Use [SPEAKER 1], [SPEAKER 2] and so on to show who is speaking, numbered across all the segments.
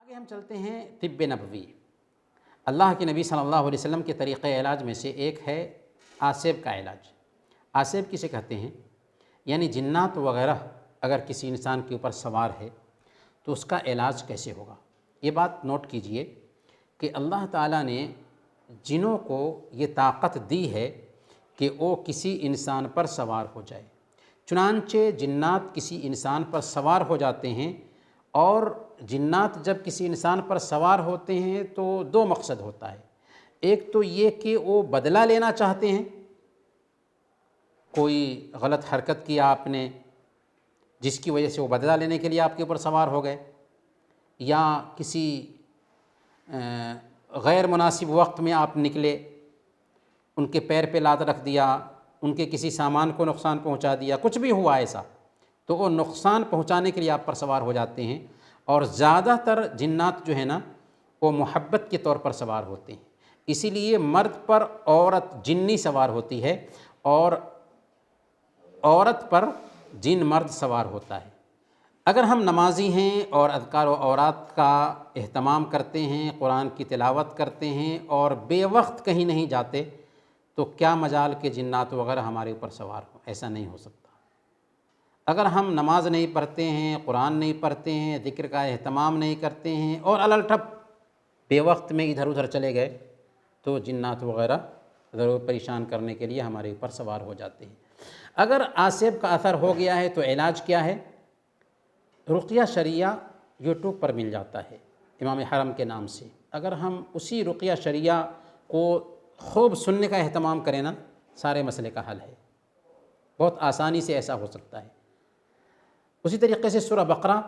[SPEAKER 1] آگے ہم چلتے ہیں طب نبوی۔ اللہ کے نبی صلی اللہ علیہ وسلم کے طریقۂ علاج میں سے ایک ہے آسیب کا علاج۔ آسیب کسے کہتے ہیں؟ یعنی جنات وغیرہ اگر کسی انسان کے اوپر سوار ہے تو اس کا علاج کیسے ہوگا؟ یہ بات نوٹ کیجئے کہ اللہ تعالیٰ نے جنوں کو یہ طاقت دی ہے کہ وہ کسی انسان پر سوار ہو جائے۔ چنانچہ جنات کسی انسان پر سوار ہو جاتے ہیں، اور جنات جب کسی انسان پر سوار ہوتے ہیں تو دو مقصد ہوتا ہے۔ ایک تو یہ کہ وہ بدلہ لینا چاہتے ہیں، کوئی غلط حرکت کیا آپ نے جس کی وجہ سے وہ بدلہ لینے کے لیے آپ کے اوپر سوار ہو گئے، یا کسی غیر مناسب وقت میں آپ نکلے، ان کے پیر پہ لات رکھ دیا، ان کے کسی سامان کو نقصان پہنچا دیا، کچھ بھی ہوا ایسا تو وہ نقصان پہنچانے کے لیے آپ پر سوار ہو جاتے ہیں۔ اور زیادہ تر جنات جو ہے نا وہ محبت کے طور پر سوار ہوتے ہیں، اسی لیے مرد پر عورت جنی سوار ہوتی ہے اور عورت پر جن مرد سوار ہوتا ہے۔ اگر ہم نمازی ہیں اور اذکار و اورات کا اہتمام کرتے ہیں، قرآن کی تلاوت کرتے ہیں اور بے وقت کہیں نہیں جاتے تو کیا مجال کہ جنات وغیرہ ہمارے اوپر سوار ہوں؟ ایسا نہیں ہو سکتا۔ اگر ہم نماز نہیں پڑھتے ہیں، قرآن نہیں پڑھتے ہیں، ذکر کا اہتمام نہیں کرتے ہیں اور الٹھپ بے وقت میں ادھر ادھر چلے گئے تو جنات وغیرہ ضرور پریشان کرنے کے لیے ہمارے اوپر سوار ہو جاتے ہیں۔ اگر آسیب کا اثر ہو گیا ہے تو علاج کیا ہے؟ رقیہ شرعیہ یوٹیوب پر مل جاتا ہے امام حرم کے نام سے۔ اگر ہم اسی رقیہ شرعیہ کو خوب سننے کا اہتمام کریں نا، سارے مسئلے کا حل ہے، بہت آسانی سے ایسا ہو سکتا ہے۔ اسی طریقے سے سورہ بقرہ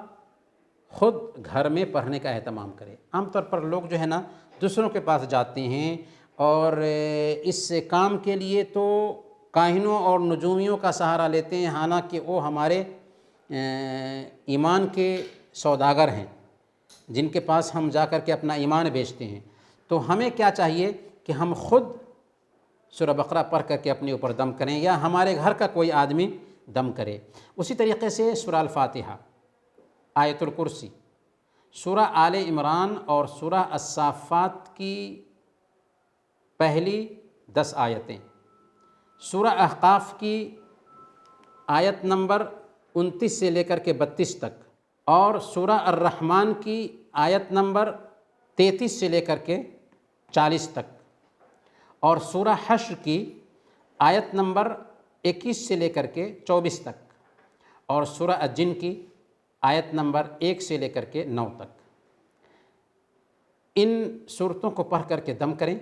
[SPEAKER 1] خود گھر میں پڑھنے کا اہتمام کرے۔ عام طور پر لوگ جو ہے نا دوسروں کے پاس جاتے ہیں اور اس کام کے لیے تو کاہنوں اور نجومیوں کا سہارا لیتے ہیں، حالانکہ وہ ہمارے ایمان کے سوداگر ہیں جن کے پاس ہم جا کر کے اپنا ایمان بیچتے ہیں۔ تو ہمیں کیا چاہیے کہ ہم خود سورہ بقرہ پڑھ کر کے اپنے اوپر دم کریں، یا ہمارے گھر کا کوئی آدمی دم کرے۔ اسی طریقے سے سورہ الفاتحہ، آیت الکرسی، سورہ آل عمران اور سورہ الصافات کی پہلی 10 آیتیں، سورہ احقاف کی آیت نمبر 29 سے لے کر کے 32 تک، اور سورہ الرحمن کی آیت نمبر 33 سے لے کر کے 40 تک، اور سورہ حشر کی آیت نمبر 21 سے لے کر کے 24 تک، اور سورہ الجن کی آیت نمبر 1 سے لے کر کے 9 تک۔ ان صورتوں کو پڑھ کر کے دم کریں،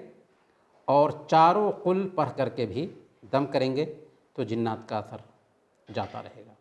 [SPEAKER 1] اور چاروں قل پڑھ کر کے بھی دم کریں گے تو جنات کا اثر جاتا رہے گا۔